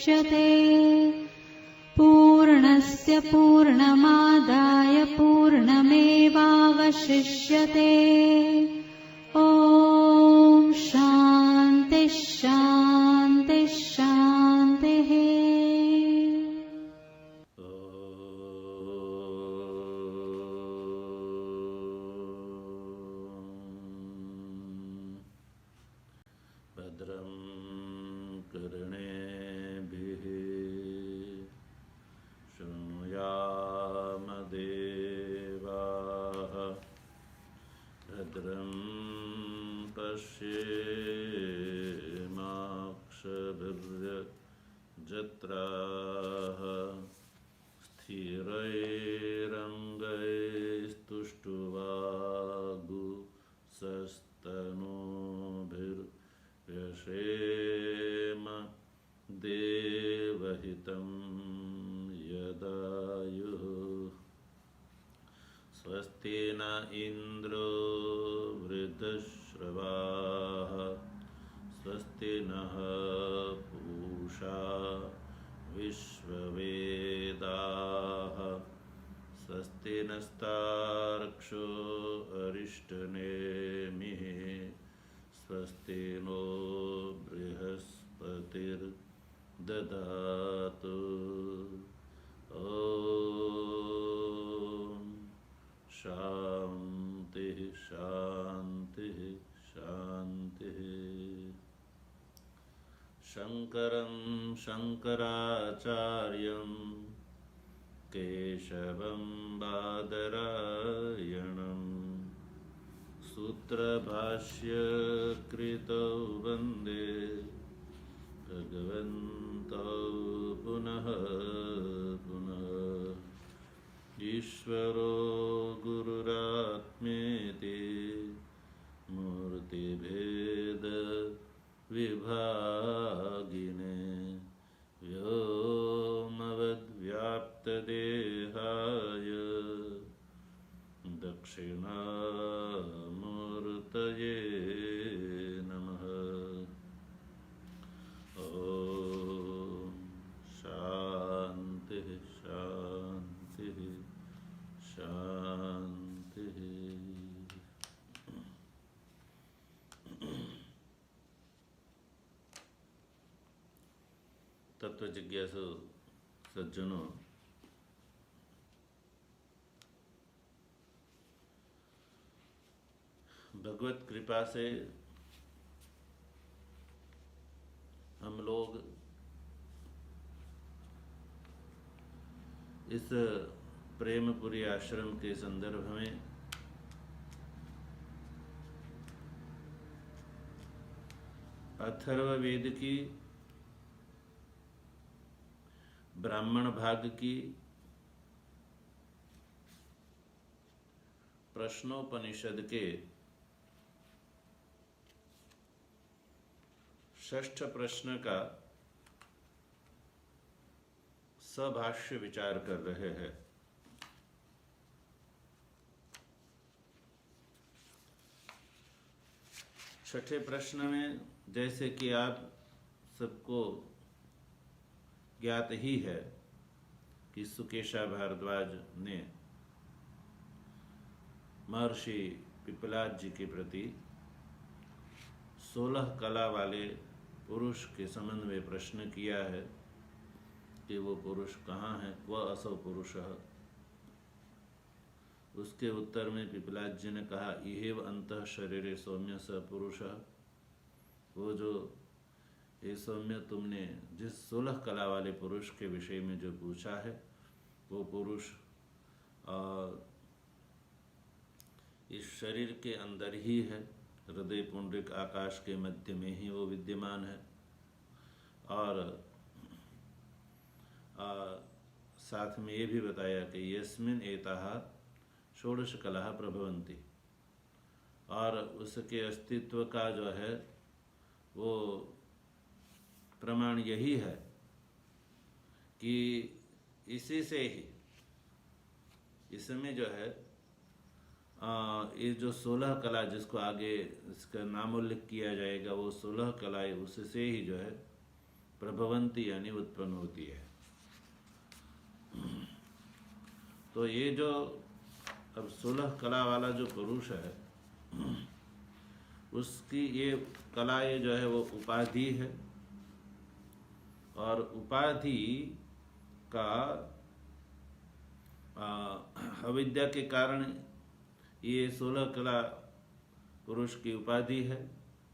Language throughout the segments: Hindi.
मुच्यते। पूर्णस्य पूर्णमादाय पूर्णमेवावशिष्यते। ॐ शान्ति शान्ति शान्तिः। भद्रं कर्णेभिः शृणुयाम देवाः। भद्रं पश्येमाक्षभिर्यजत्राः। स्थिरैरङ्गैस्तुष्टुवागुंसस्तनूभिर्व्यसेम देवहितं यदायुः। स्वस्ति न इन्द्रो वृद्धश्रवाः। स्वस्ति नः पूषा विश्ववेदाः। स्वस्ति नस्तार्क्ष्यो अरिष्टनेमिः। स्वस्ति नो बृहस्पतिर्दधातु। ॐ शान्तिः शान्तिः शान्तिः। शङ्करं शङ्कराचार्यं केशवं बादरायणं सूत्रभाष्यकृतौ वन्दे भगवन्तौ पुनः पुनः। ईश्वरो गुरुरात्मेति मूर्तिभेद विभागिने व्योमवद्व्याप्तदेहाय दक्षिणामूर्तये नमः। ॐ शान्तिः शान्तिः शान्तिः। तत्व जिज्ञासु सज्जनों, भगवत कृपा से हम लोग इस प्रेमपुरी आश्रम के संदर्भ में अथर्ववेद की ब्राह्मण भाग की प्रश्नोपनिषद के षष्ठ प्रश्न का सभाष्य विचार कर रहे हैं। छठे प्रश्न में जैसे कि आप सबको ज्ञात ही है कि सुकेशा भारद्वाज ने महर्षि पिपलाद जी के प्रति 16 कला वाले पुरुष के संबंध में प्रश्न किया है कि वो पुरुष कहाँ है, वह असौ पुरुषः। उसके उत्तर में पिपलाद जी ने कहा, इहेव अंतः शरीरे सौम्य स पुरुषः। वो जो ये सौम्य तुमने जिस 16 कला वाले पुरुष के विषय में जो पूछा है, वो पुरुष इस शरीर के अंदर ही है, हृदय पुंडरिक आकाश के मध्य में ही वो विद्यमान है। और साथ में ये भी बताया कि यस्मिन् एताः षोडश कलाः प्रभवन्ति, और उसके अस्तित्व का जो है वो प्रमाण यही है कि इसी से ही इसमें जो है ये जो 16 कला जिसको आगे इसका नामोल्लेख किया जाएगा, वो 16 कलाएं उससे ही जो है प्रभवंती यानी उत्पन्न होती है। तो ये जो अब 16 कला वाला जो पुरुष है, उसकी ये कला ये जो है वो उपाधि है, और उपाधि का अविद्या के कारण ये 16 कला पुरुष की उपाधि है।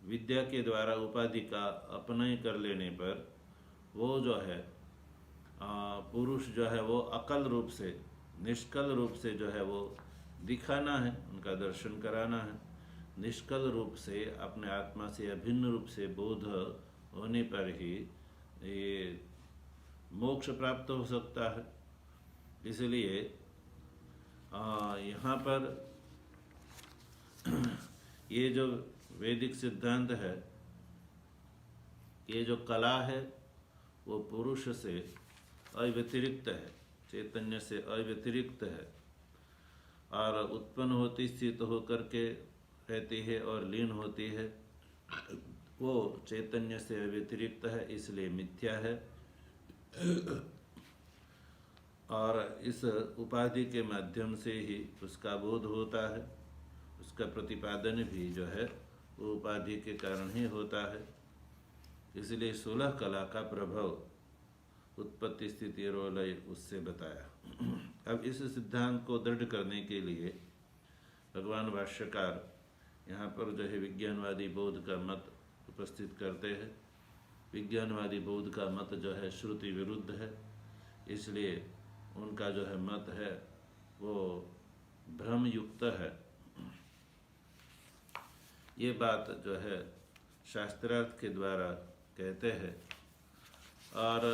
विद्या के द्वारा उपाधि का अपनय कर लेने पर वो जो है पुरुष जो है वो अकल रूप से, निष्कल रूप से जो है वो दिखाना है, उनका दर्शन कराना है। निष्कल रूप से अपने आत्मा से अभिन्न रूप से बोध होने पर ही ये मोक्ष प्राप्त हो सकता है। इसलिए यहाँ पर ये जो वैदिक सिद्धांत है, ये जो कला है वो पुरुष से अव्यतिरिक्त है, चैतन्य से अव्यतिरिक्त है, और उत्पन्न होती स्थित होकर के रहती है और लीन होती है, वो चैतन्य से अव्यतिरिक्त है, इसलिए मिथ्या है। और इस उपाधि के माध्यम से ही उसका बोध होता है, उसका प्रतिपादन भी जो है वो उपाधि के कारण ही होता है। इसलिए 16 कला का प्रभाव उत्पत्ति स्थिति और लय उससे बताया। अब इस सिद्धांत को दृढ़ करने के लिए भगवान भाष्यकार यहाँ पर जो है विज्ञानवादी बौद्ध का मत उपस्थित करते हैं। विज्ञानवादी बौद्ध का मत जो है श्रुति विरुद्ध है, इसलिए उनका जो है मत है वो भ्रम युक्त है। ये बात जो है शास्त्रार्थ के द्वारा कहते हैं। और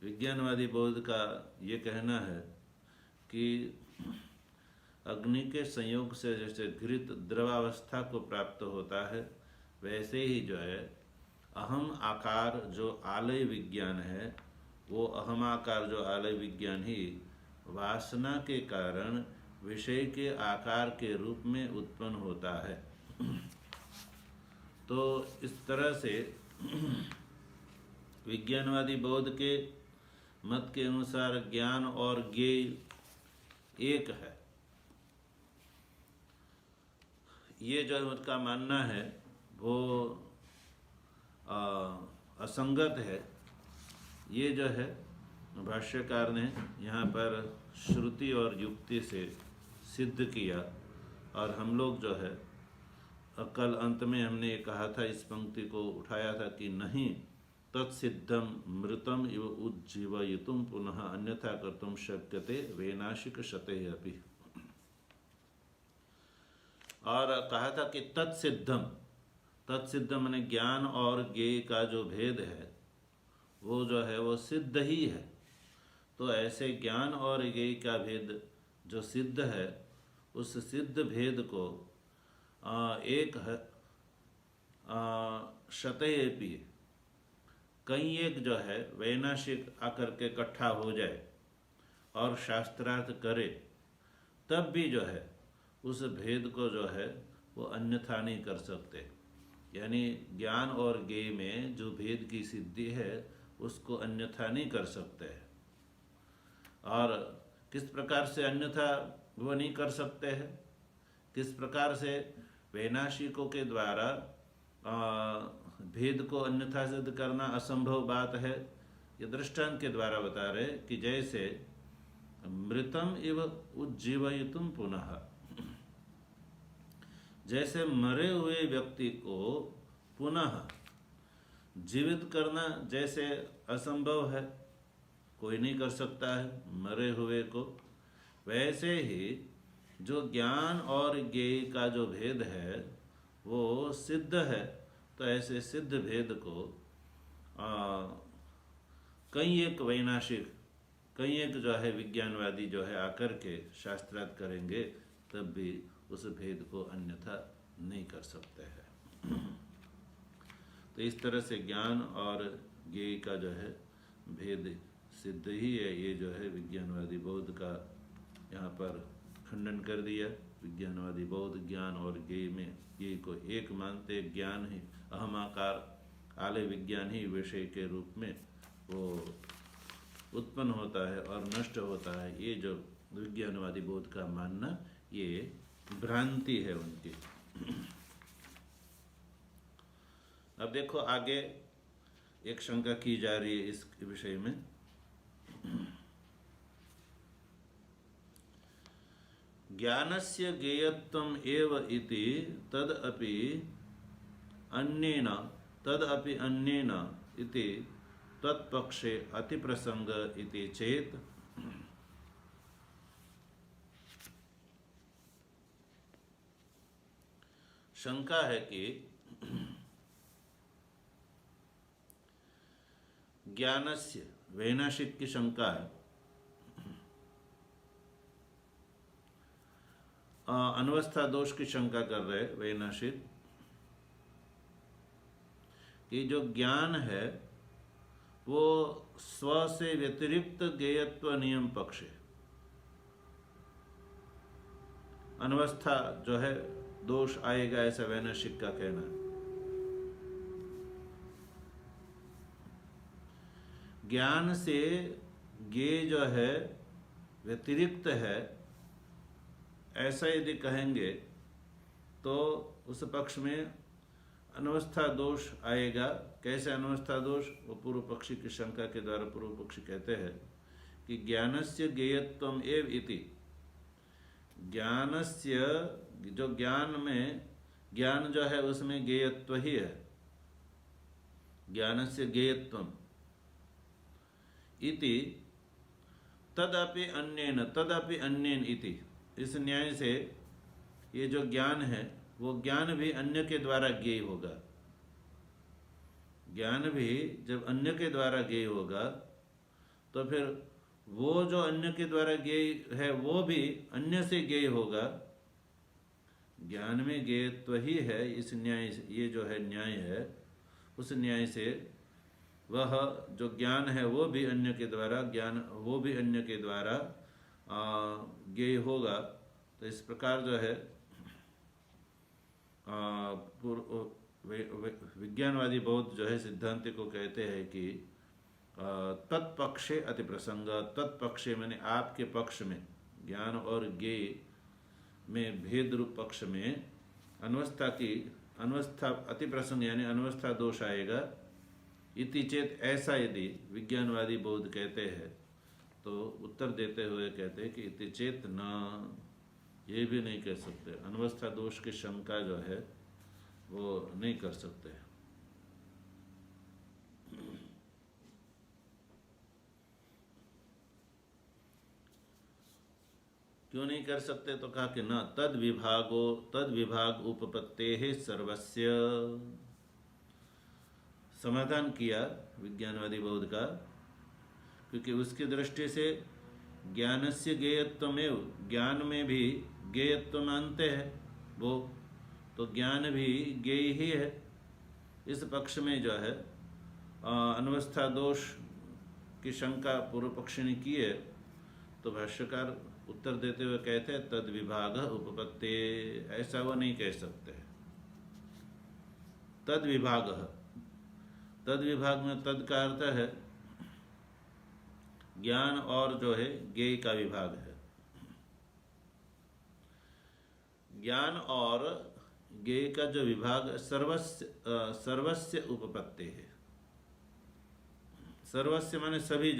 विज्ञानवादी बौद्ध का ये कहना है कि अग्नि के संयोग से जैसे घृत द्रवावस्था को प्राप्त होता है, वैसे ही जो है अहम आकार जो आलय विज्ञान है, वो अहम आकार जो आलय विज्ञान ही वासना के कारण विषय के आकार के रूप में उत्पन्न होता है। तो इस तरह से विज्ञानवादी बौद्ध के मत के अनुसार ज्ञान और ज्ञेय एक है। ये जो उनका मानना है वो असंगत है। ये जो है भाष्यकार ने यहाँ पर श्रुति और युक्ति से सिद्ध किया। और हम लोग जो है कल अंत में हमने ये कहा था, इस पंक्ति को उठाया था कि नहीं तत्सिद्धम मृतम इव उज्जीवयितुम पुनः अन्यथा कर्तुम शक्यते वैनाशिक शते अपि। और कहा था कि तत्सिद्धम, तत्सिद्धम माने ज्ञान और ज्ञेय का जो भेद है वो जो है वो सिद्ध ही है। तो ऐसे ज्ञान और ज्ञेय का भेद जो सिद्ध है, उस सिद्ध भेद को एक शतयेपि कई एक जो है वैनाशिक आकर के इकट्ठा हो जाए और शास्त्रार्थ करे, तब भी जो है उस भेद को जो है वो अन्यथा नहीं कर सकते। यानी ज्ञान और ज्ञेय में जो भेद की सिद्धि है उसको अन्यथा नहीं कर सकते। और किस प्रकार से अन्यथा वो नहीं कर सकते हैं, किस प्रकार से वैनाशिकों के द्वारा भेद को अन्यथा सिद्ध करना असंभव बात है, ये दृष्टांत के द्वारा बता रहे कि जैसे मृतम इव उज्जीवयितुम पुनः, जैसे मरे हुए व्यक्ति को पुनः जीवित करना जैसे असंभव है, कोई नहीं कर सकता है मरे हुए को, वैसे ही जो ज्ञान और ज्ञेय का जो भेद है वो सिद्ध है। तो ऐसे सिद्ध भेद को कई एक वैनाशिक, कई एक जो है विज्ञानवादी जो है आकर के शास्त्रार्थ करेंगे, तब भी उस भेद को अन्यथा नहीं कर सकते हैं। तो इस तरह से ज्ञान और ज्ञेय का जो है भेद सिद्ध ही है। ये जो है विज्ञानवादी बौद्ध का यहाँ पर खंडन कर दिया। विज्ञानवादी बौद्ध ज्ञान और ज्ञेय में ज्ञेय को एक मानते, ज्ञान ही अहमाकार आलय विज्ञान ही विषय के रूप में वो उत्पन्न होता है और नष्ट होता है। ये जो विज्ञानवादी बोध का मानना, ये भ्रांति है उनकी। अब देखो आगे एक शंका की जा रही है इस विषय में। ज्ञानस्य ज्ञेयत्वम् एव इति तदपि अन्येन इति तत्पक्षे अतिप्रसंग इति चेत शंका है कि ज्ञानस्य, वैनाशिक की शंका है, अनवस्था दोष की शंका कर रहे वैनाशिक कि जो ज्ञान है वो स्व से व्यतिरिक्त ज्ञेयत्व नियम पक्ष है। अनवस्था जो है दोष आएगा, ऐसा वैनाशिक का कहना है। ज्ञान से ज्ञेय जो है व्यतिरिक्त है, ऐसा यदि कहेंगे तो उस पक्ष में अनवस्था दोष आएगा। कैसे अनवस्था दोष? वो पूर्व पक्षी की शंका के द्वारा पूर्व पक्षी कहते हैं कि ज्ञानस्य ज्ञेयत्वम् एव इति, ज्ञानस्य जो ज्ञान में, ज्ञान जो है उसमें ज्ञेयत्व ही है, ज्ञानस्य ज्ञेयत्वम् इति तदपि अन्येन इति, इस न्याय से ये जो ज्ञान है वो ज्ञान भी अन्य के द्वारा ज्ञेय होगा। ज्ञान भी जब अन्य के द्वारा ज्ञेय होगा तो फिर वो जो अन्य के द्वारा ज्ञेय है वो भी अन्य से ज्ञेय होगा। ज्ञान में ज्ञेयत्व ही है। इस न्याय से, ये जो है न्याय है, उस न्याय से वह जो ज्ञान है वो भी अन्य के द्वारा ज्ञेय होगा। तो इस प्रकार जो है विज्ञानवादी बौद्ध जो है सिद्धांति को कहते हैं कि तत्पक्षे अति प्रसंग, तत्पक्षे माने आपके पक्ष में, ज्ञान और ज्ञेय में भेद रूप पक्ष में अनवस्था अति प्रसंग यानी अनवस्था दोष आएगा। इति चेत, ऐसा यदि विज्ञानवादी बौद्ध कहते हैं तो उत्तर देते हुए कहते हैं कि इति चेत न, ये भी नहीं कह सकते। अनवस्था दोष की शंका जो है वो नहीं कर सकते। क्यों नहीं कर सकते? तो कहा कि न तद विभाग उपपत्तेः सर्वस्य, समाधान किया विज्ञानवादी बौद्ध का, क्योंकि उसकी दृष्टि से ज्ञानस्य ज्ञेयत्वमेव, ज्ञान में भी ज्ञेयत्व मानते हैं वो, तो ज्ञान भी ज्ञेय ही है। इस पक्ष में जो है अनवस्था दोष की शंका पूर्व पक्षी ने की है। तो भाष्यकार उत्तर देते हुए कहते हैं तद विभाग उपपत्ते, ऐसा वो नहीं कह सकते। तद विभाग में तद का अर्थ है ज्ञान और जो है ज्ञेय का विभाग है। ज्ञान और ज्ञेय का जो विभाग सर्वस्य उपपत्ति है। सर्वस्य माने सभी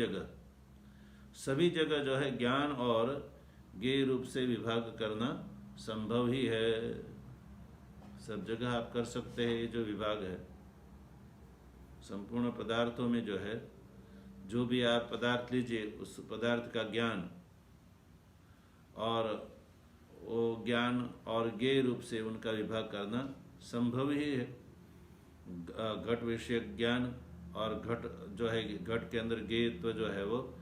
जगह जो है ज्ञान और ज्ञेय रूप से विभाग करना संभव ही है। सब जगह आप कर सकते हैं। ये जो विभाग है संपूर्ण पदार्थों में जो है, जो भी आप पदार्थ लीजिए उस पदार्थ का ज्ञान और वो ज्ञान और ज्ञेय रूप से उनका विभाग करना संभव ही है। घट विषय ज्ञान और घट जो है, घट के अंदर ज्ञेयत्व जो है वो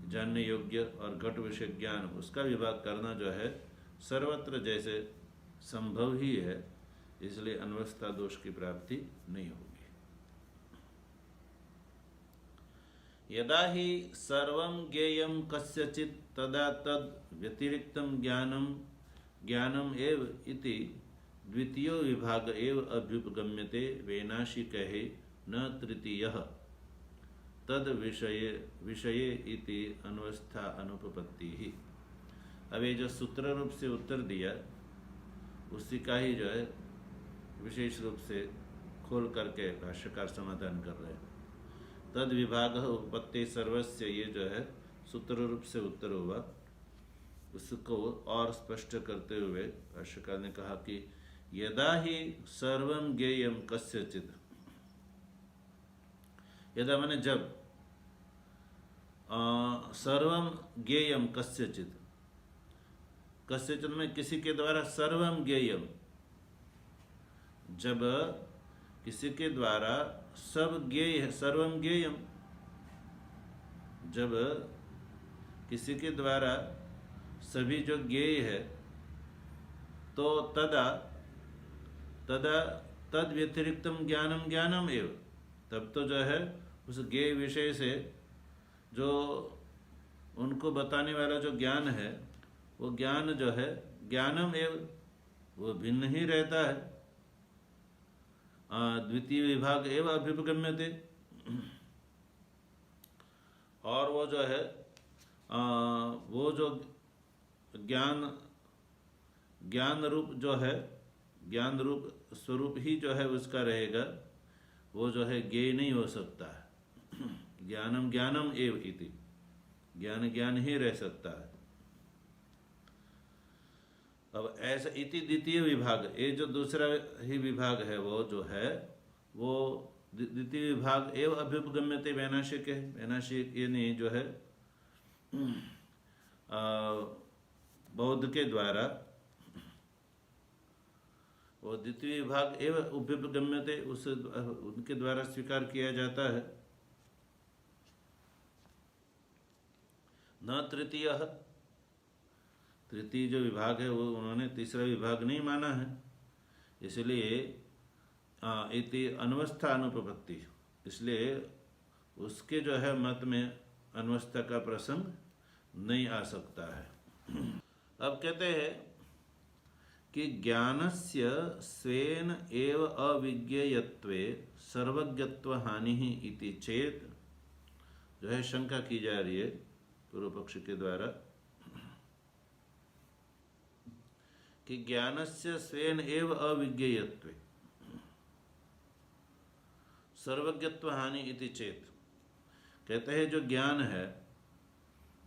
जानने योग्य, और घट विषय ज्ञान उसका विभाग करना जो है सर्वत्र जैसे संभव ही है। इसलिए अनवस्था दोष की प्राप्ति नहीं होगी। यदा ही सर्वं ज्ञेयं कस्यचित् तदा तद व्यतिरिक्तं ज्ञानम एव इति द्वितीयो विभाग एव अभ्युपगम्यते। वैनाशिकैः न तृतीयः तद विषये इति अनवस्था अनुपपत्ति ही। अब ये जो सूत्र रूप से उत्तर दिया उसी का ही जो है विशेष रूप से खोल करके भाष्यकार समाधान कर रहे हैं। तद विभाग उपपत्ति सर्वस्य, ये जो है सूत्र रूप से उत्तर हुआ, उसको और स्पष्ट करते हुए भाष्यकार ने कहा कि यदा ही सर्वं ज्ञेयं कस्यचित्, यदा माने जब, सर्वं ज्ञेयं कस्यचित्, कस्यचित् में किसी के द्वारा, सर्वं ज्ञेयं जब किसी के द्वारा सब ज्ञेय है, सर्वं ज्ञेयं जब किसी के द्वारा सभी जो ज्ञेय है, तो तदा तद व्यतिरिक्तम ज्ञानम ज्ञानम एव, तब तो जो है उस ज्ञेय विषय से जो उनको बताने वाला जो ज्ञान है, वो ज्ञान जो है ज्ञानम एव, वो भिन्न ही रहता है। द्वितीय विभाग एवं अभ्युपगम्यते, और वो जो है वो जो ज्ञान रूप जो है, ज्ञान रूप स्वरूप ही जो है उसका रहेगा, वो जो है ज्ञेय नहीं हो सकता है। ज्ञानम ज्ञानम एव इति, ज्ञान ज्ञान ही रह सकता है। अब ऐसा इति द्वितीय विभाग, ये जो दूसरा ही विभाग है वो जो है वो द्वितीय विभाग एवं अभ्युपगम्यते वैनाशिक है। वैनाशिक यानी जो है बौद्ध के द्वारा वो द्वितीय विभाग एवं अभ्युपगम्यते, उस उनके द्वारा स्वीकार किया जाता है। न तृतीय जो विभाग है वो उन्होंने तीसरा विभाग नहीं माना है, इसलिए इति अनवस्था अनुपपत्ति, इसलिए उसके जो है मत में अनवस्था का प्रसंग नहीं आ सकता है। अब कहते हैं कि ज्ञानस्य स्वेन एव अविज्ञेयत्वे सर्वज्ञत्व हानि ही इति चेत, जो है शंका की जा रही है पूर्व पक्ष के द्वारा कि ज्ञानस्य स्वेन एव अविज्ञेयत्वे सर्वज्ञत्व हानि इति चेत, कहते हैं जो ज्ञान है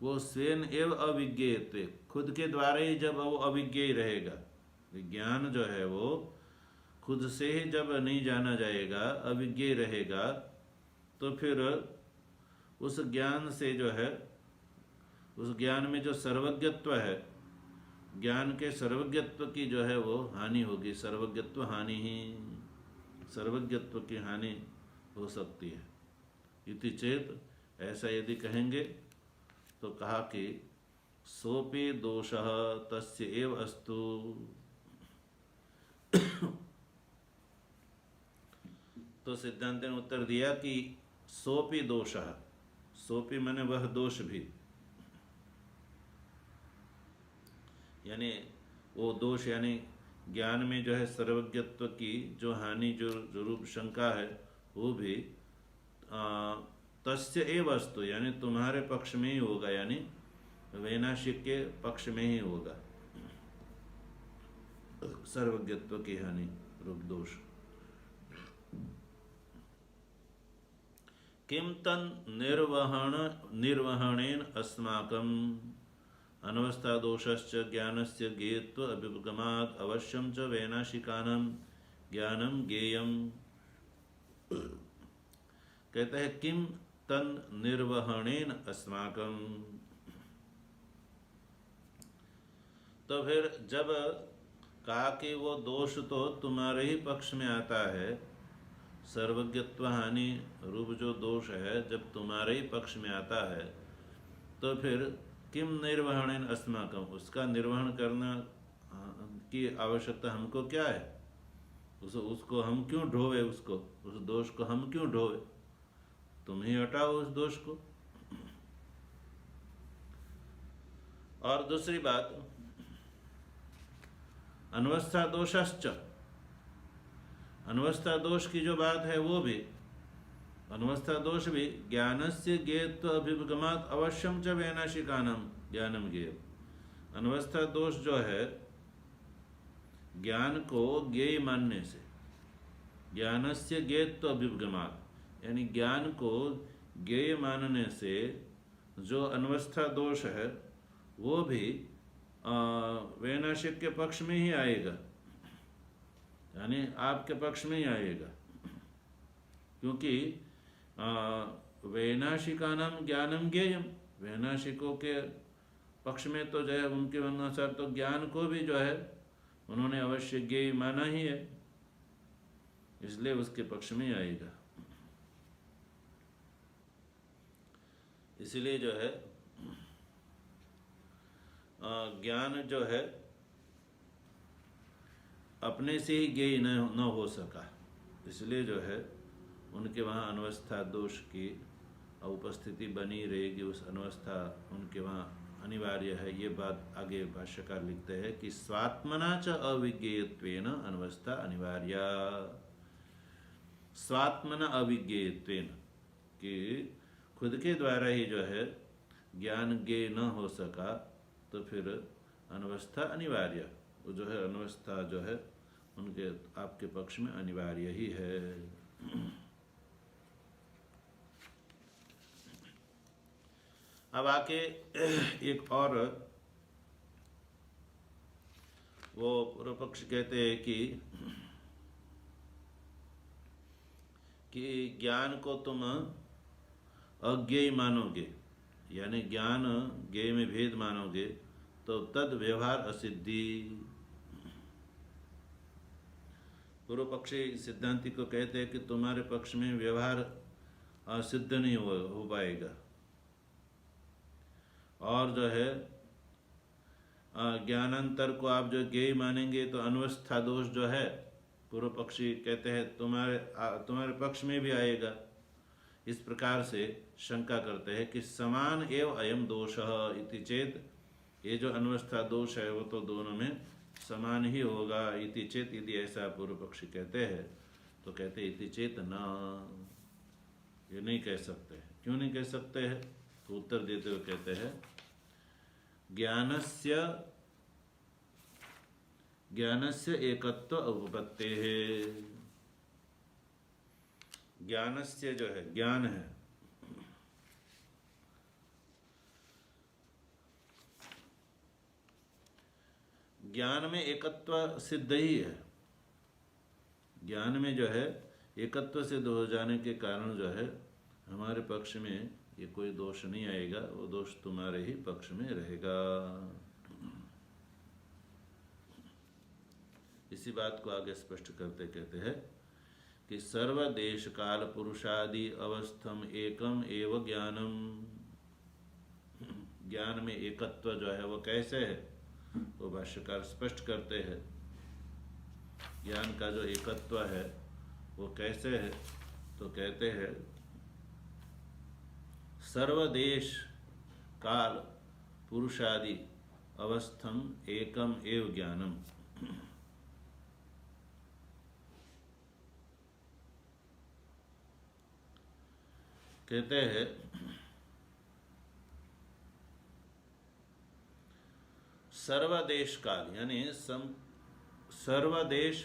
वो स्वेन एव अविज्ञेयत्वे, खुद के द्वारा ही जब वो अविज्ञेय रहेगा, ज्ञान जो है वो खुद से ही जब नहीं जाना जाएगा, अविज्ञेय रहेगा, तो फिर उस ज्ञान से जो है, उस ज्ञान में जो सर्वज्ञत्व है, ज्ञान के सर्वज्ञत्व की जो है वो हानि होगी। सर्वज्ञत्व हानि ही, सर्वज्ञत्व की हानि हो सकती है। इति चेत, ऐसा यदि कहेंगे तो कहा कि सोपि दोषः तस्य एव अस्तु, तो सिद्धांत ने उत्तर दिया कि सोपि दोषः, सोपि माने वह दोष भी, यानी वो दोष यानी ज्ञान में जो है सर्वज्ञत्व की जो हानि, जो रूप शंका है, वो भी तस्य एव अस्तु, यानी तुम्हारे पक्ष में ही होगा, यानी वैनाशिक के पक्ष में ही होगा सर्वज्ञत्व की हानि रूप दोष। किम तन निर्वहणेन अस्माकं अनवस्था दोषश्च ज्ञानस्य ज्ञेयत्व अभ्युपगमात् अवश्यं च वैनाशिकानां ज्ञानम ज्ञेयम्। कहते हैं किम तन निर्वहणेन अस्माकं, तो फिर जब कहा कि वो दोष तो तुम्हारे ही पक्ष में आता है, सर्वज्ञत्व हानि रूप जो दोष है जब तुम्हारे ही पक्ष में आता है, तो फिर किम निर्वहणेन अस्माकं, उसका निर्वहन करना की आवश्यकता हमको क्या है? उसको हम क्यों ढोवे, उसको, उस दोष को हम क्यों ढोवे? तुम ही हटाओ उस दोष को। और दूसरी बात, अनवस्था दोषश्च, अनवस्था दोष की जो बात है वो भी अनवस्था दोष भी ज्ञानस्य ज्ञेयत्व अभिगमात अवश्यम च वैनाशिकानाम ज्ञानम ज्ञेय। अनवस्था दोष जो है ज्ञान को ज्ञेय मानने से, ज्ञानस्य ज्ञेयत्व अभिगमात यानी ज्ञान को ज्ञेय मानने से जो अनवस्था दोष है वो भी वैनाशिक के पक्ष में ही आएगा, यानी आपके पक्ष में ही आएगा, क्योंकि वैनाशिकानाम ज्ञानम ज्ञेयम, वैनाशिकों के पक्ष में तो जो है उनके अनुसार तो ज्ञान को भी जो है उन्होंने अवश्य ज्ञेय माना ही है, इसलिए उसके पक्ष में ही आएगा। इसलिए जो है ज्ञान जो है अपने से ही ज्ञेय न हो सका, इसलिए जो है उनके वहाँ अनवस्था दोष की उपस्थिति बनी रहेगी, उस अनवस्था उनके वहाँ अनिवार्य है। ये बात आगे भाष्यकार लिखते हैं कि स्वात्मना च अविज्ञेयत्वेन अनवस्था अनिवार्या। स्वात्मना अविज्ञेयत्वेन कि खुद के द्वारा ही जो है ज्ञान ज्ञेय न हो सका तो फिर अनवस्था अनिवार्य, वो जो है अनवस्था जो है उनके आपके पक्ष में अनिवार्य ही है। अब आके एक और वो पूर्व पक्ष कहते हैं कि ज्ञान को तुम अज्ञेय मानोगे, यानी ज्ञान ज्ञेय में भेद मानोगे तो तद व्यवहार असिद्धि। पूर्व पक्षी सिद्धांति को कहते हैं कि तुम्हारे पक्ष में व्यवहार सिद्ध नहीं हो पाएगा, और जो है ज्ञानांतर को आप जो ज्ञेय मानेंगे तो अनवस्था दोष जो है पूर्व पक्षी कहते हैं तुम्हारे पक्ष में भी आएगा। इस प्रकार से शंका करते हैं कि समान एव अयम दोषः इति चेत, ये जो अनवस्था दोष है वो तो दोनों में समान ही होगा। इति चेत यदि ऐसा पूर्व पक्षी कहते हैं तो कहते इति चेत न, ये नहीं कह सकते। क्यों नहीं कह सकते हैं? तो उत्तर देते हुए कहते हैं ज्ञानस्य एकत्व उपपत्तेः। ज्ञानस्य जो है ज्ञान है, ज्ञान में एकत्व सिद्ध ही है। ज्ञान में जो है एकत्व सिद्ध हो जाने के कारण जो है हमारे पक्ष में ये कोई दोष नहीं आएगा, वो दोष तुम्हारे ही पक्ष में रहेगा। इसी बात को आगे स्पष्ट करते कहते हैं कि सर्वदेश काल पुरुषादि अवस्थम एकम एव ज्ञानम। ज्ञान में एकत्व जो है वो कैसे है वो भाष्यकार स्पष्ट करते हैं। ज्ञान का जो एकत्व है वो कैसे है तो कहते हैं सर्वदेश काल पुरुषादि अवस्थम एकम एव ज्ञानम। कहते हैं सर्वदेश काल यानी सर्वदेश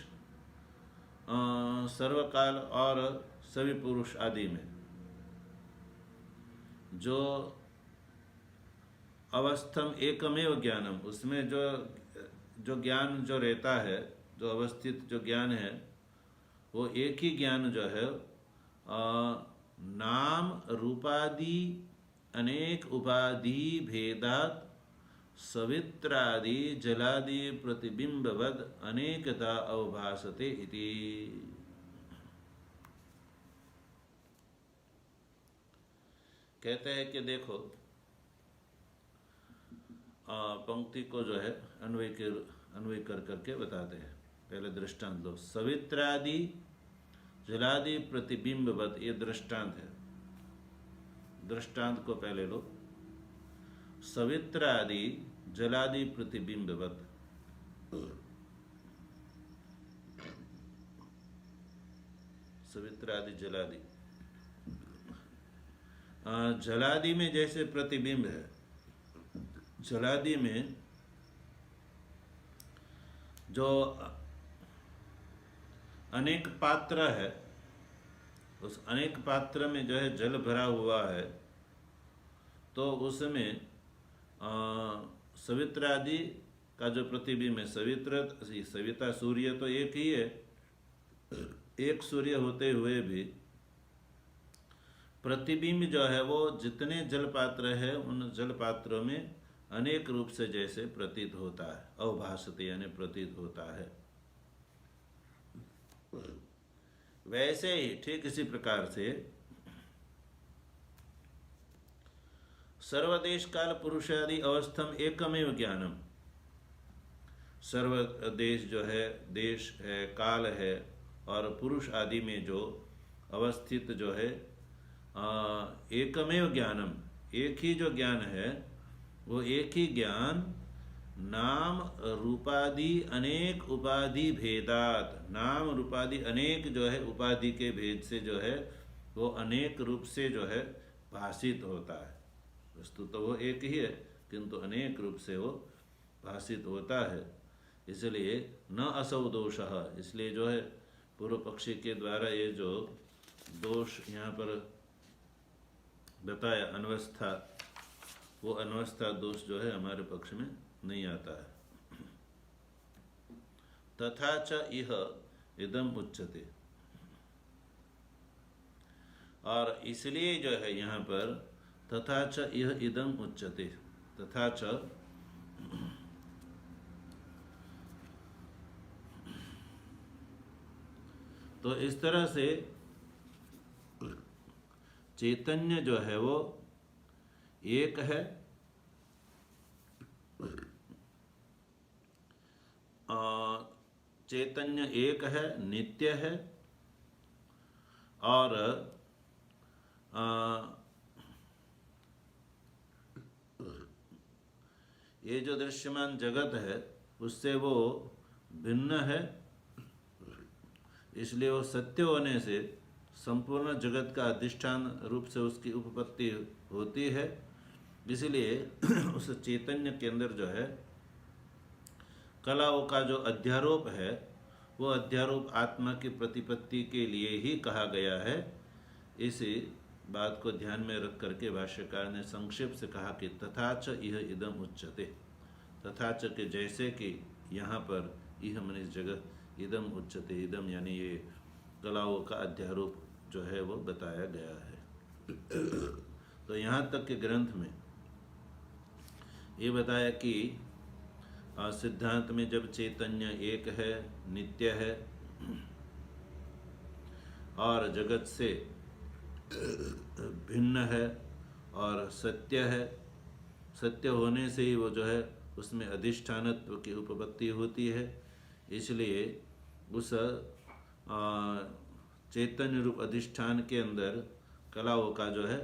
सर्वकाल और सभी पुरुष आदि में जो अवस्थम एकमेव ज्ञानम, उसमें जो ज्ञान जो रहता है, जो अवस्थित जो ज्ञान है वो एक ही ज्ञान जो है नाम रूपादि अनेक उपाधि भेदात सवित्रादि जलादि प्रतिबिंबवद अनेकता अवभासते इति। कहते हैं कि देखो पंक्ति को जो है अन्वय कर करके बताते हैं। पहले दृष्टांत दो, सवित्रादि जलादि प्रतिबिंबवत, ये दृष्टांत है। दृष्टांत को पहले लो, सवित्रादि जलादि प्रतिबिंबवत। सवित्रादि जलादि जलादि में जैसे प्रतिबिंब है, जलादि में जो अनेक पात्र है, उस अनेक पात्र में जो है जल भरा हुआ है, तो उसमें सवित्र आदि का जो प्रतिबिंब है, सविता सूर्य तो एक ही है, एक सूर्य होते हुए भी प्रतिबिंब जो है वो जितने जल पात्र है उन जल पात्रों में अनेक रूप से जैसे प्रतीत होता है, अवभासते यानी प्रतीत होता है। वैसे ही ठीक इसी प्रकार से सर्वदेश काल पुरुषादि अवस्थम एकमेव ज्ञानम, सर्वदेश जो है, देश है, काल है और पुरुष आदि में जो अवस्थित जो है एकमेव ज्ञानम, एक ही जो ज्ञान है वो एक ही ज्ञान नाम रूपादि अनेक उपाधि भेदात, नाम रूपादि अनेक जो है उपाधि के भेद से जो है वो अनेक रूप से जो है भाषित होता है। वस्तु तो वो एक ही है किंतु अनेक रूप से वो भाषित होता है। इसलिए न असौ दोषः, इसलिए जो है पूर्व पक्षी के द्वारा ये जो दोष यहाँ पर बताया अनवस्था, वो अनवस्था दोष जो है हमारे पक्ष में नहीं आता है। तथा च इह इदम उच्यते, और इसलिए जो है यहाँ पर तथा च इह इदम उच्यते, तथा च तो इस तरह से चैतन्य जो है वो एक है, चैतन्य एक है, नित्य है, और ये जो दृश्यमान जगत है उससे वो भिन्न है, इसलिए वो सत्य होने से संपूर्ण जगत का अधिष्ठान रूप से उसकी उपपत्ति होती है। इसलिए उस चैतन्य के अंदर जो है कलाओं का जो अध्यारोप है वो अध्यारोप आत्मा की प्रतिपत्ति के लिए ही कहा गया है। इसी बात को ध्यान में रख करके भाष्यकार ने संक्षेप से कहा कि तथा च इह इदम उच्यते, तथा च के जैसे कि यहाँ पर इह मन इस जगह इदम उच्यते, इदम यानी ये कलाओं का अध्यारोप जो है वो बताया गया है। तो यहाँ तक के ग्रंथ में ये बताया कि सिद्धांत में जब चैतन्य एक है, नित्य है और जगत से भिन्न है और सत्य है, सत्य होने से ही वो जो है उसमें अधिष्ठानत्व की उपपत्ति होती है, इसलिए उस चैतन्य रूप अधिष्ठान के अंदर कलाओं का जो है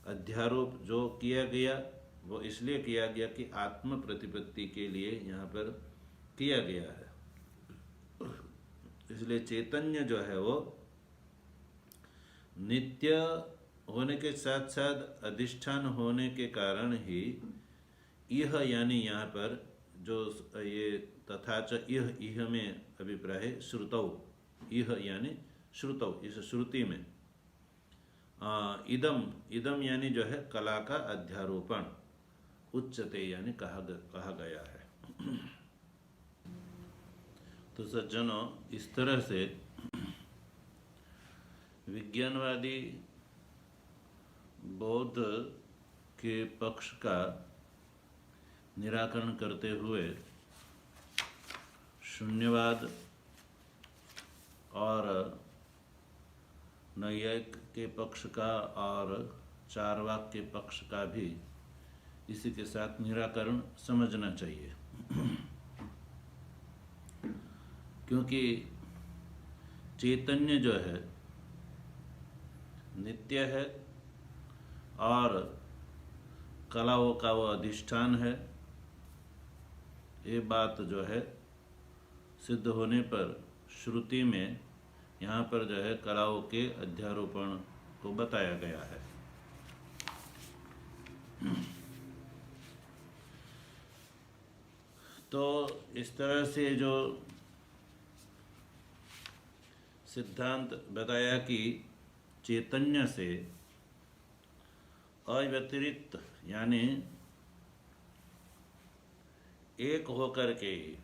अध्यारोप जो किया गया वो इसलिए किया गया कि आत्म प्रतिपत्ति के लिए यहाँ पर किया गया है। इसलिए चैतन्य जो है वो नित्य होने के साथ साथ अधिष्ठान होने के कारण ही यह यानी यहाँ पर जो ये तथा च इह में अभिप्राय है श्रुतौ, इह यानी श्रुतौ, इस श्रुति में इदम यानी जो है कला का अध्यारोपण, उच्चते यानी कहा गया है। तो सज्जनों, इस तरह से विज्ञानवादी बौद्ध के पक्ष का निराकरण करते हुए शून्यवाद और नैयायिक के पक्ष का और चार्वाक के पक्ष का भी इसी के साथ निराकरण समझना चाहिए। क्योंकि चैतन्य जो है नित्य है और कलाओं का वो अधिष्ठान है, ये बात जो है सिद्ध होने पर श्रुति में यहाँ पर जो है कलाओं के अध्यारोपण को बताया गया है। तो इस तरह से जो सिद्धांत बताया कि चैतन्य से अव्यतिरिक्त यानी एक होकर के ही,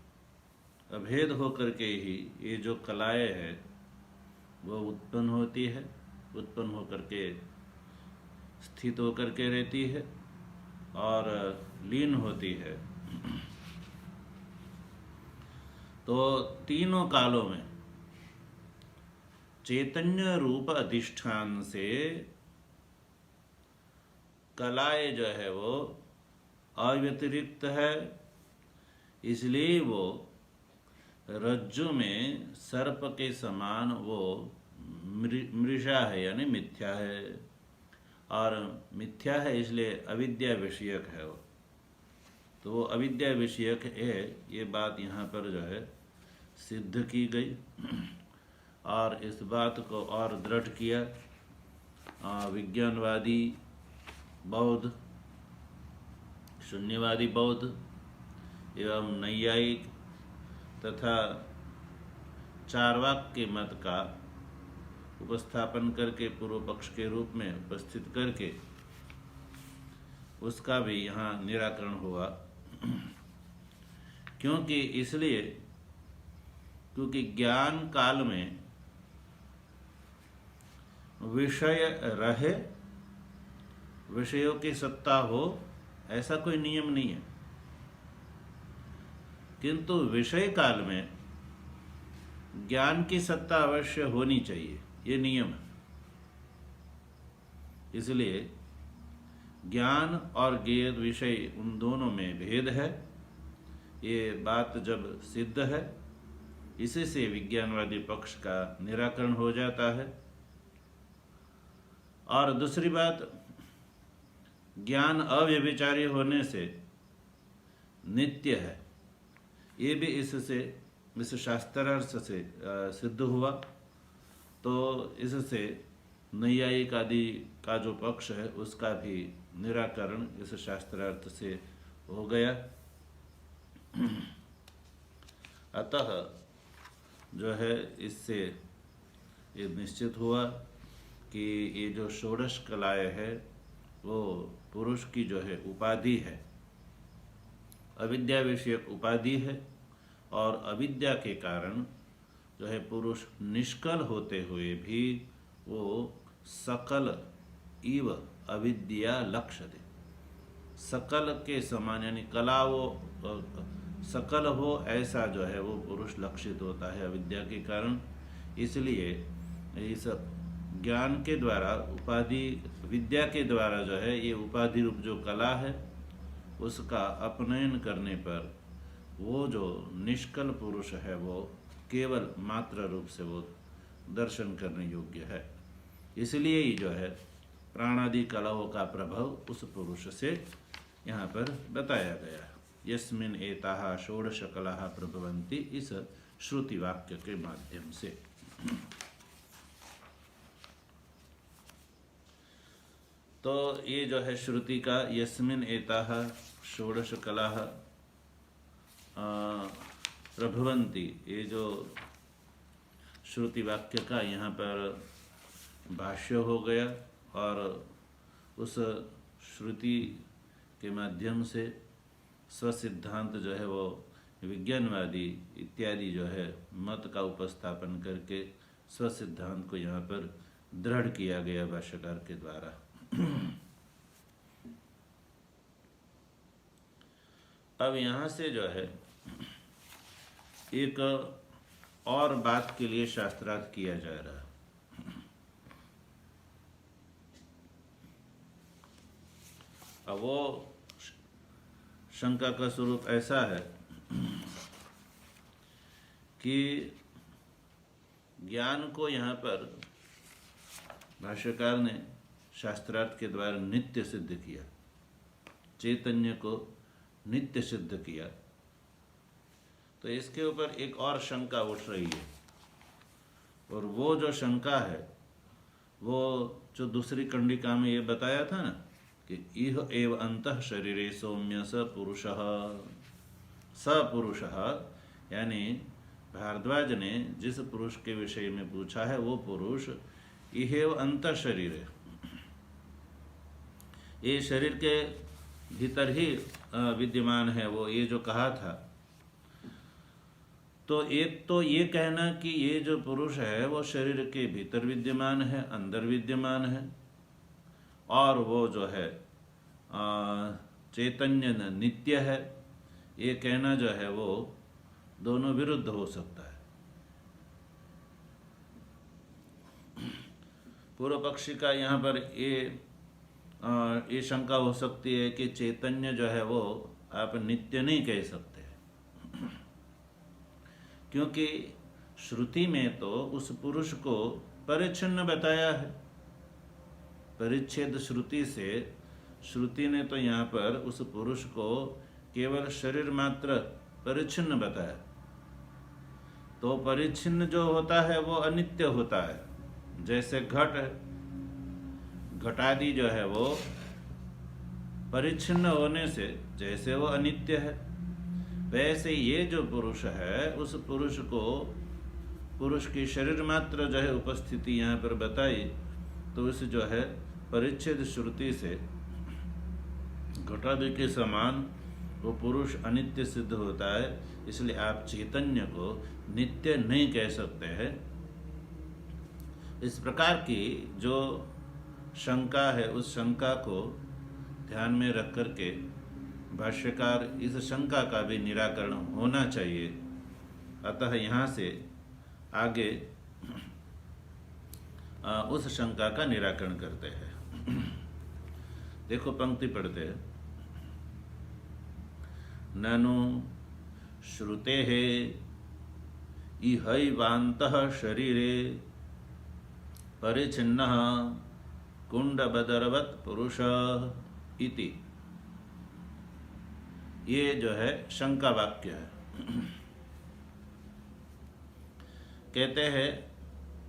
अभेद होकर के ही ये जो कलाएं है वो उत्पन्न होती है, उत्पन्न होकर के स्थित होकर के रहती है और लीन होती है। तो तीनों कालों में चैतन्य रूप अधिष्ठान से कलाएं जो है वो अव्यतिरिक्त है, इसलिए वो रज्जु में सर्प के समान वो मृषा है यानी मिथ्या है, और मिथ्या है इसलिए अविद्या विषयक है वो। तो वो अविद्या विषयक है, ये बात यहाँ पर जो है सिद्ध की गई और इस बात को और दृढ़ किया विज्ञानवादी बौद्ध, शून्यवादी बौद्ध एवं नैयायिक तथा चार्वाक के मत का उपस्थापन करके पूर्व पक्ष के रूप में उपस्थित करके उसका भी यहाँ निराकरण हुआ। क्योंकि ज्ञान काल में विषय रहे, विषयों की सत्ता हो, ऐसा कोई नियम नहीं है, किंतु विषय काल में ज्ञान की सत्ता अवश्य होनी चाहिए, ये नियम है। इसलिए ज्ञान और ज्ञेय विषय उन दोनों में भेद है, ये बात जब सिद्ध है, इसी से विज्ञानवादी पक्ष का निराकरण हो जाता है। और दूसरी बात, ज्ञान अव्यभिचारी होने से नित्य है, ये भी इससे इस शास्त्रार्थ से सिद्ध हुआ। तो इससे नैयायिक आदि का जो पक्ष है उसका भी निराकरण इस शास्त्रार्थ से हो गया। अतः जो है इससे ये निश्चित हुआ कि ये जो षोडश कलाएं है वो पुरुष की जो है उपाधि है, अविद्या विषयक उपाधि है, और अविद्या के कारण जो है पुरुष निष्कल होते हुए भी वो सकल इव अविद्या लक्ष्यते, सकल के समान यानी कला वो सकल हो ऐसा जो है वो पुरुष लक्षित होता है अविद्या के कारण। इसलिए इस ज्ञान के द्वारा उपाधि विद्या के द्वारा जो है ये उपाधि रूप जो कला है उसका अपनयन करने पर वो जो निष्कल पुरुष है वो केवल मात्र रूप से वो दर्शन करने योग्य है। इसलिए ही जो है प्राणादि कलाओं का प्रभाव उस पुरुष से यहाँ पर बताया गया है। यस्मिन् एताः षोडश कलाः प्रभवन्ति, इस श्रुति वाक्य के माध्यम से। तो ये जो है श्रुति का यस्मिन् एताः षोडश कलाः प्रभवन्ति, ये जो श्रुति वाक्य का यहाँ पर भाष्य हो गया और उस श्रुति के माध्यम से स्वसिद्धांत जो है वो विज्ञानवादी इत्यादि जो है मत का उपस्थापन करके स्वसिद्धांत को यहाँ पर दृढ़ किया गया भाष्यकार के द्वारा। अब यहाँ से जो है एक और बात के लिए शास्त्रार्थ किया जा रहा है। अब वो शंका का स्वरूप ऐसा है कि ज्ञान को यहाँ पर भाष्यकार ने शास्त्रार्थ के द्वारा नित्य सिद्ध किया, चैतन्य को नित्य सिद्ध किया। तो इसके ऊपर एक और शंका उठ रही है, और वो जो शंका है वो जो दूसरी कंडिका में ये बताया था ना कि इह एव अंतः शरीरे सौम्य स पुरुषः, स पुरुषः यानी भारद्वाज ने जिस पुरुष के विषय में पूछा है वो पुरुष इहेव अंतः शरीर है, ये शरीर के भीतर ही विद्यमान है वो, ये जो कहा था। तो एक तो ये कहना कि ये जो पुरुष है वो शरीर के भीतर विद्यमान है, अंदर विद्यमान है, और वो जो है चैतन्य नित्य है, ये कहना जो है वो दोनों विरुद्ध हो सकता है। पूर्व पक्षी का यहाँ पर ये शंका हो सकती है कि चैतन्य जो है वो आप नित्य नहीं कह सकते, क्योंकि श्रुति में तो उस पुरुष को परिच्छिन्न बताया है। परिच्छेद श्रुति से श्रुति ने तो यहाँ पर उस पुरुष को केवल शरीर मात्र परिच्छिन्न बताया। तो परिच्छिन्न जो होता है वो अनित्य होता है, जैसे घट है, घटादि जो है वो परिच्छिन्न होने से जैसे वो अनित्य है, वैसे ये जो पुरुष है उस पुरुष को, पुरुष की शरीर मात्र जो है उपस्थिति यहाँ पर बताई, तो उस जो है परिच्छेद श्रुति से घटादि के समान वो पुरुष अनित्य सिद्ध होता है। इसलिए आप चैतन्य को नित्य नहीं कह सकते हैं। इस प्रकार की जो शंका है उस शंका को ध्यान में रख करके भाष्यकार इस शंका का भी निराकरण होना चाहिए। अतः यहाँ से आगे उस शंका का निराकरण करते हैं। देखो पंक्ति पढ़ते हैं। ननु श्रुतेः इहैवान्तः शरीरे परिच्छिन्नः कुंडबदरवत् पुरुषः इति, ये जो है शंका वाक्य है। कहते हैं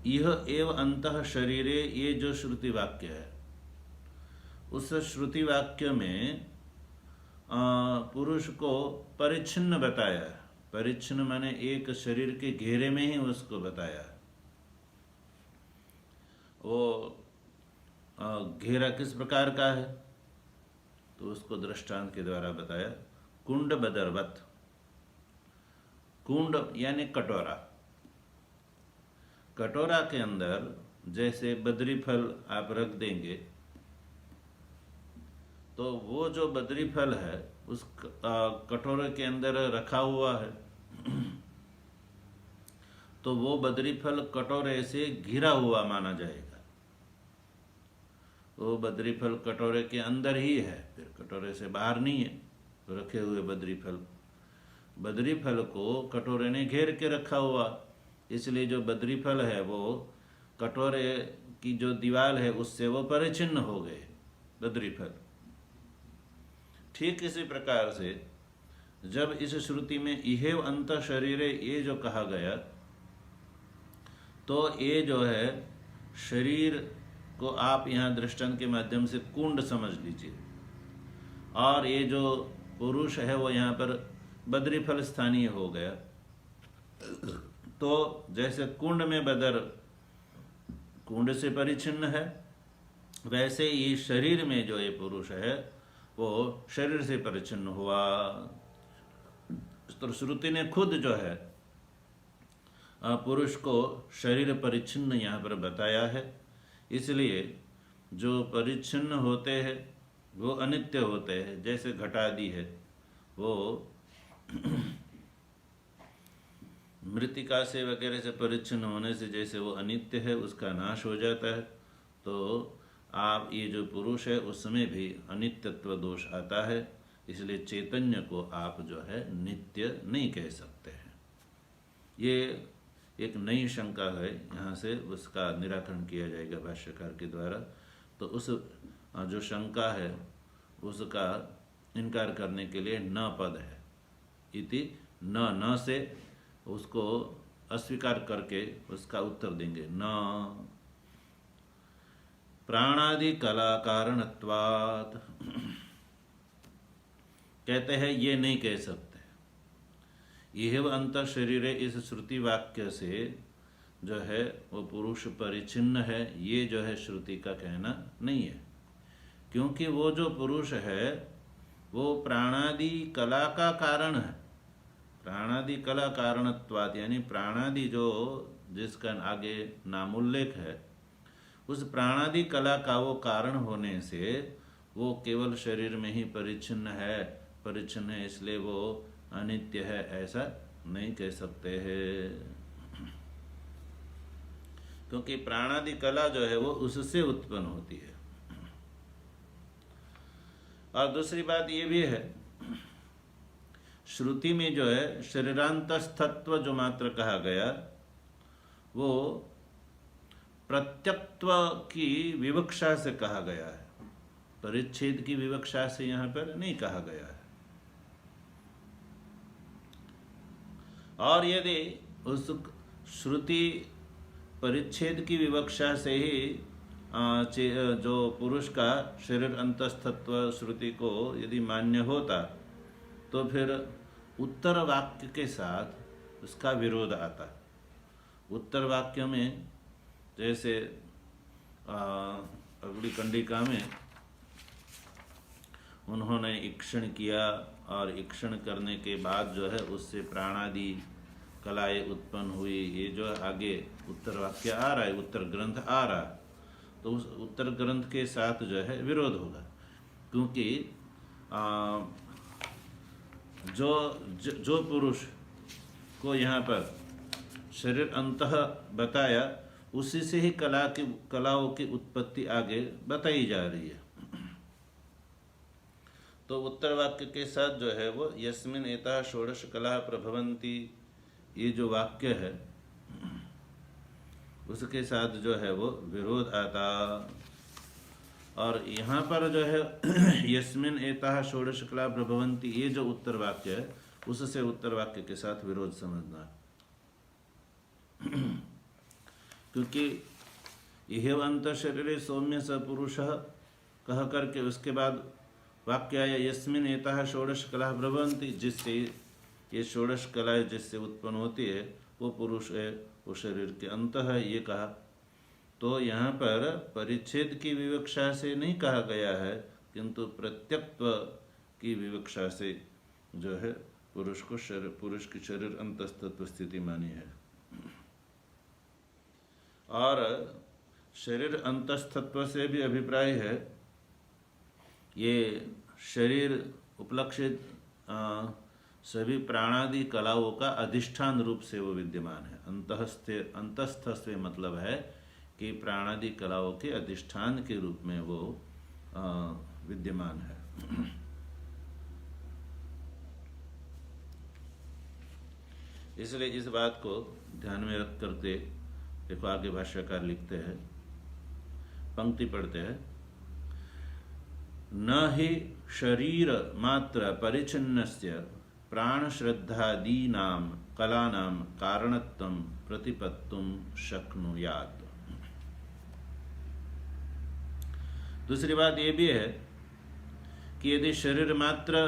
यह एव अंतः शरीरे, ये जो श्रुति वाक्य है उस श्रुति वाक्य में पुरुष को परिच्छिन्न बताया है। परिच्छिन्न माने एक शरीर के घेरे में ही उसको बताया है। वो घेरा किस प्रकार का है तो उसको दृष्टांत के द्वारा बताया। कुंड बदरवत, कुंड यानी कटोरा, कटोरा के अंदर जैसे बद्री फल आप रख देंगे तो वो जो बद्री फल है उस कटोरे के अंदर रखा हुआ है, तो वो बद्री फल कटोरे से घिरा हुआ माना जाएगा। वो बद्री फल कटोरे के अंदर ही है, फिर कटोरे से बाहर नहीं है। तो रखे हुए बद्री फल को कटोरे ने घेर के रखा हुआ, इसलिए जो बद्री फल है वो कटोरे की जो दीवार है उससे वो परिच्छिन्न हो गए बद्री फल। ठीक इसी प्रकार से जब इस श्रुति में इहेव अंतः शरीरे ये जो कहा गया, तो ये जो है शरीर को आप यहाँ दृष्टांत के माध्यम से कुंड समझ लीजिए, और ये जो पुरुष है वो यहाँ पर बद्री फल स्थानीय हो गया। तो जैसे कुंड में बदर कुंड से परिच्छिन्न है, वैसे ये शरीर में जो ये पुरुष है वो शरीर से परिच्छिन्न हुआ। तो श्रुति ने खुद जो है पुरुष को शरीर परिच्छिन्न यहाँ पर बताया है। इसलिए जो परिच्छिन्न होते हैं वो अनित्य होते हैं, जैसे घटादि है वो मृतिका से वगैरह से परिच्छिन्न होने से जैसे वो अनित्य है, उसका नाश हो जाता है। तो आप ये जो पुरुष है उसमें भी अनित्यत्व दोष आता है, इसलिए चैतन्य को आप जो है नित्य नहीं कह सकते हैं। ये एक नई शंका है, यहाँ से उसका निराकरण किया जाएगा भाष्यकार के द्वारा। तो उस जो शंका है उसका इनकार करने के लिए न पद है, इति न से उसको अस्वीकार करके उसका उत्तर देंगे। न प्राणादि कला कारणत्वात्। कहते हैं ये नहीं कह सकते। यह अंतर शरीर इस श्रुति वाक्य से जो है वो पुरुष परिचिन्न है, ये जो है श्रुति का कहना नहीं है। क्योंकि वो जो पुरुष है वो प्राणादि कला का कारण है। प्राणादि कला कारणत्वात् यानी प्राणादि जो जिसका आगे नामोल्लेख है, उस प्राणादि कला का वो कारण होने से वो केवल शरीर में ही परिच्छिन्न है, इसलिए वो अनित्य है, ऐसा नहीं कह सकते हैं। क्योंकि प्राणादि कला जो है वो उससे उत्पन्न होती है। और दूसरी बात ये भी है, श्रुति में जो है शरीरांतस्थत्व जो मात्र कहा गया वो प्रत्यक्त्व की विवक्षा से कहा गया है, परिच्छेद की विवक्षा से यहाँ पर नहीं कहा गया है। और यदि उस श्रुति परिच्छेद की विवक्षा से ही जो पुरुष का शरीर अंतस्थत्व श्रुति को यदि मान्य होता तो फिर उत्तर वाक्य के साथ उसका विरोध आता। उत्तर वाक्य में जैसे अगली कंडिका में उन्होंने ईक्षण किया और ईक्षण करने के बाद जो है उससे प्राणादि कलाएं उत्पन्न हुई, ये जो आगे उत्तर वाक्य आ रहा है, उत्तर ग्रंथ आ रहा है, तो उस उत्तर ग्रंथ के साथ जो है विरोध होगा। क्योंकि जो पुरुष को यहाँ पर शरीर अंतः बताया उसी से ही कलाओं की उत्पत्ति आगे बताई जा रही है। तो उत्तर वाक्य के साथ जो है वो यस्मिन् एताः षोडश कला प्रभवन्ति, ये जो वाक्य है उसके साथ जो है वो विरोध आता। और यहाँ पर जो है यस्मिन् एताः षोडश कला प्रभवन्ति, ये जो उत्तर वाक्य है उससे उत्तर वाक्य के साथ विरोध समझना। क्योंकि यह अंत शरीरे सौम्य स पुरुषः कह करके उसके बाद वाक्य आया यस्मिन् एताः षोडश कला प्रभवन्ति, जिससे ये षोडश कलाएं जिससे उत्पन्न होती है वो पुरुष है, वो शरीर के अंत है, ये कहा। तो यहाँ पर परिच्छेद की विवक्षा से नहीं कहा गया है, किंतु प्रत्यक्त्व की विवक्षा से जो है पुरुष की शरीर अंतस्तत्व स्थिति मानी है। और शरीर अंतस्तत्व से भी अभिप्राय है, ये शरीर उपलक्षित सभी प्राणादि कलाओं का अधिष्ठान रूप से वो विद्यमान है। अंतस्थ से मतलब है कि प्राणादि कलाओं के अधिष्ठान के रूप में वो विद्यमान है। इसलिए इस बात को ध्यान में रख करके देखो आगे भाष्यकार लिखते हैं, पंक्ति पढ़ते हैं, न हि शरीर मात्र परिच्छिन्नस्य प्राण श्रद्धादीनां कलानां कारणत्वं प्रतिपत्तुं शक्नुयात्। दूसरी बात ये भी है कि यदि शरीर मात्र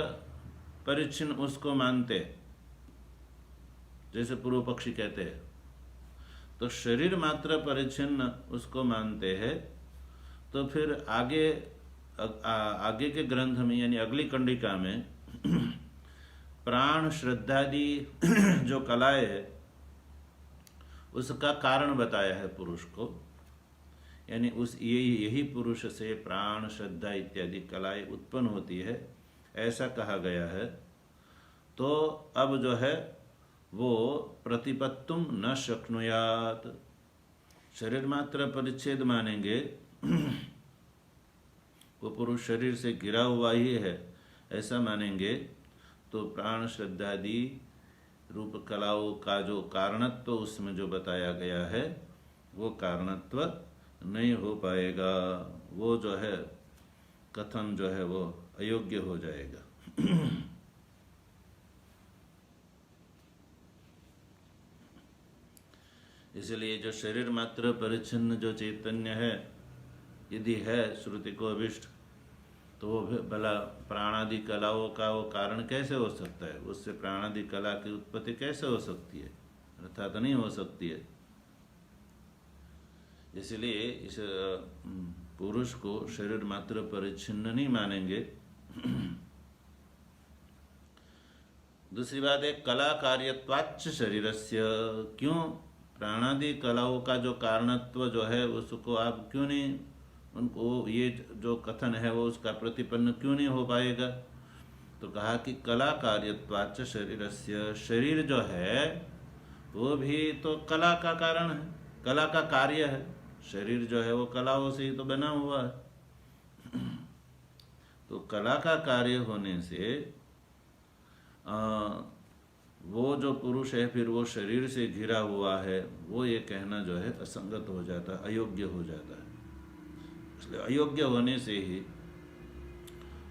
परिच्छिन्न उसको मानते, जैसे पूर्व पक्षी कहते हैं, तो शरीर मात्र परिच्छिन्न उसको मानते हैं, तो फिर आगे के ग्रंथ में यानी अगली कंडिका में प्राण श्रद्धादि जो कलाएं है उसका कारण बताया है पुरुष को, यानी यही पुरुष से प्राण श्रद्धा इत्यादि कलाएं उत्पन्न होती है, ऐसा कहा गया है। तो अब जो है वो प्रतिपत्तुम न शक्नुयात्, शरीर मात्र परिच्छेद मानेंगे, वो पुरुष शरीर से घिरा हुआ ही है ऐसा मानेंगे, तो प्राण श्रद्धादि रूप कलाओं का जो कारणत्व उसमें जो बताया गया है वो कारणत्व नहीं हो पाएगा, वो जो है कथन जो है वो अयोग्य हो जाएगा। इसलिए जो शरीर मात्र परिच्छिन्न जो चैतन्य है यदि है श्रुति को अभिष्ट, तो वो भला प्राणादि कलाओं का वो कारण कैसे हो सकता है? उससे प्राणादि कला की उत्पत्ति कैसे हो सकती है? अर्थात नहीं हो सकती है। इसलिए इस पुरुष को शरीर मात्र परिच्छिन्न नहीं मानेंगे। दूसरी बात है कला कार्यत्वाच्च शरीरस्य, क्यों प्राणादि कलाओं का जो कारणत्व जो है उसको आप क्यों नहीं, उनको ये जो कथन है वो उसका प्रतिपन्न क्यों नहीं हो पाएगा? तो कहा कि कला कार्यत्वाच्च शरीरस्य, शरीर जो है वो भी तो कला का कारण है, कला का कार्य है। शरीर जो है वो कलाओं से ही तो बना हुआ है। तो कला का कार्य होने से वो जो पुरुष है फिर वो शरीर से घिरा हुआ है, वो ये कहना जो है असंगत हो जाता है, अयोग्य हो जाता है। इसलिए अयोग्य होने से ही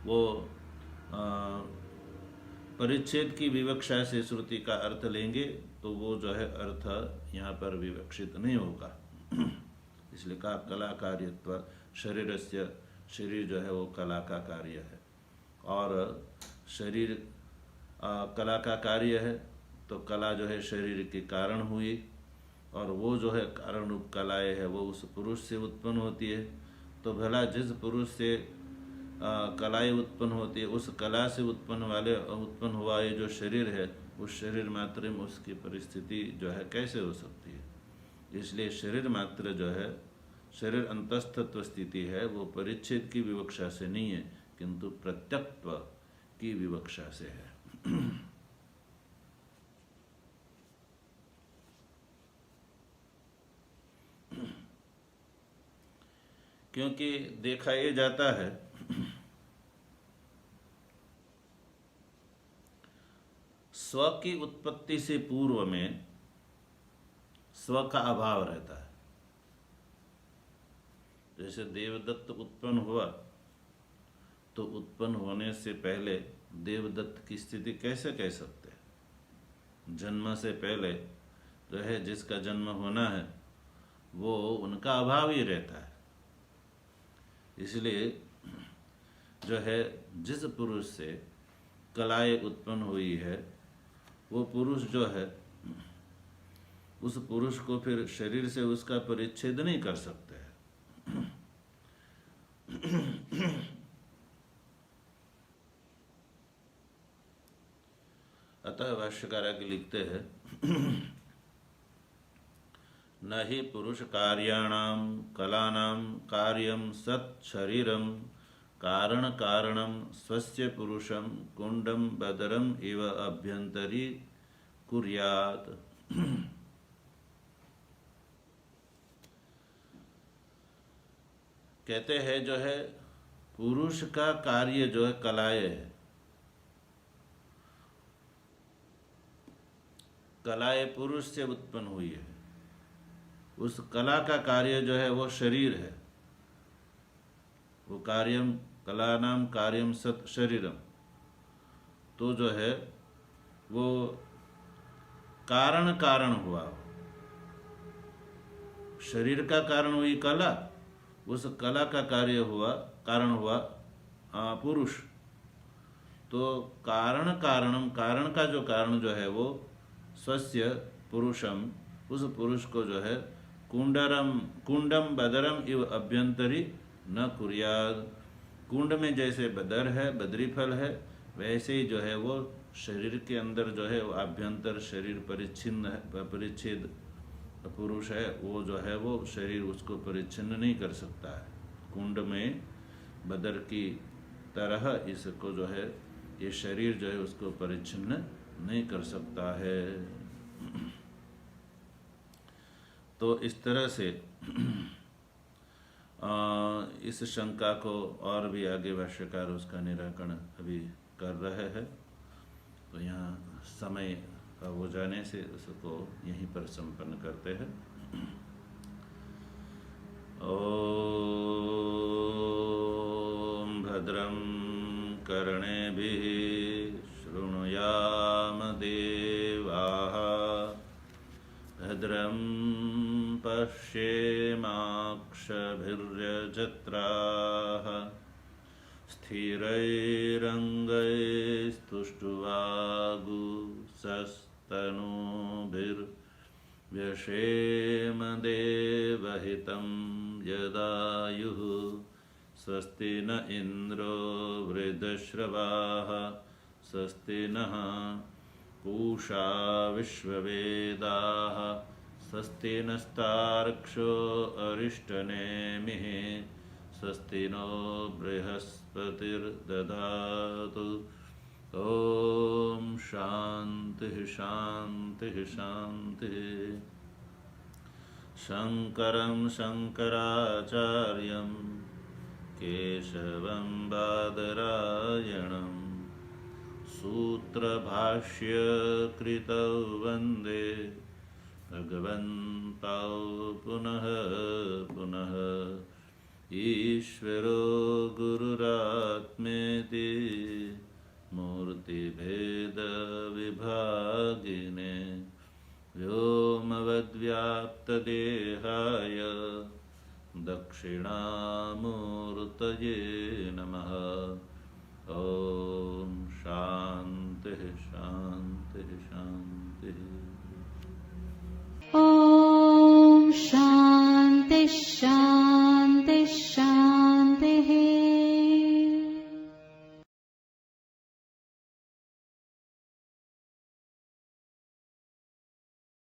वो परिच्छेद की विवक्षा से श्रुति का अर्थ लेंगे तो वो जो है अर्थ यहाँ पर विवक्षित नहीं होगा। इसलिए कहा कला कार्यत्व शरीरस्य, शरीर जो है वो कला का कार्य है। और शरीर कला का कार्य है तो कला जो है शरीर के कारण हुई, और वो जो है कारण रूप कलाएँ है वो उस पुरुष से उत्पन्न होती है। तो भला जिस पुरुष से कलाएँ उत्पन्न होती है उस कला से उत्पन्न हुआ ये जो शरीर है, उस शरीर मात्र में उसकी परिस्थिति जो है कैसे हो सकती है? इसलिए शरीर मात्र जो है, शरीर अंतस्तत्व स्थिति है, वो परिच्छेद की विवक्षा से नहीं है किंतु प्रत्यक्त्व की विवक्षा से है। क्योंकि देखा ये जाता है स्व की उत्पत्ति से पूर्व में स्व का अभाव रहता है। जैसे देवदत्त उत्पन्न हुआ तो उत्पन्न होने से पहले देवदत्त की स्थिति कैसे कह सकते हैं? जन्म से पहले जो है जिसका जन्म होना है वो उनका अभाव ही रहता है। इसलिए जो है जिस पुरुष से कलाएँ उत्पन्न हुई है वो पुरुष जो है उस पुरुष को फिर शरीर से उसका परिच्छेद नहीं कर सकते हैं। अतः भाष्यकार आगे लिखते हैं न हि पुरुष कार्याणां कलानां कार्यं सत् शरीरं कारण कारणं स्वस्य पुरुषं कुंडं बदरम इव अभ्यंतरी कुर्यात्। कहते हैं जो है पुरुष का कार्य जो है कलाएँ है, कलाएँ पुरुष से उत्पन्न हुई है। उस कला का कार्य जो है वो शरीर है। वो कार्यम कलानाम कार्यम सत शरीरम, तो जो है वो कारण कारण हुआ, शरीर का कारण हुई कला, उस कला का कार्य हुआ कारण हुआ पुरुष। तो कारण कारणम, कारण का जो कारण जो है वो स्वस्य पुरुषम, उस पुरुष को जो है कुंडम बदरम इव अभ्यंतरी न कुर्याद। कुंड में जैसे बदर है, बदरी फल है, वैसे ही जो है वो शरीर के अंदर जो है वो आभ्यंतर शरीर परिच्छिन्न है, परिच्छेद पुरुष है, वो जो है वो शरीर उसको परिच्छिन्न नहीं कर सकता है। कुंड में बदर की तरह इसको जो है ये शरीर जो है उसको परिच्छिन्न नहीं कर सकता है। तो इस तरह से इस शंका को और भी आगे भाष्यकार उसका निराकरण अभी कर रहे हैं। तो यहाँ समय का हो जाने से उसको यहीं पर संपन्न करते हैं। ओम भद्रं कर्णेभिः शृणुयाम देवाः भद्रं पश्येमाक्षभिर्यजत्राः वंशभिर्यजत्राः स्थिरैरङ्गैस्तुष्ट्वागुंसस्तनूभिर्व्यशेम देवहितं यदायुः स्वस्ति न इन्द्रो वृद्धश्रवाः स्वस्ति नः पूषा विश्ववेदाः स्वस्ति नस्तार्क्ष्यो अरिष्टनेमिः स्वस्ति नो बृहस्पतिर्दधातु ॐ शान्तिः शान्तिः शान्तिः। शङ्करं शङ्कराचार्यं केशवं बादरायणं सूत्रभाष्यकृतौ वन्दे भगवन्तौ पुनः पुनः। ईश्वरो गुरुरात्मेति मूर्तिभेदविभागिने व्योमवद्व्याप्तदेहाय दक्षिणामूर्तये नमः। ॐ शान्तिः शान्तिः शान्तिः। ॐ शान्तिः शान्तिः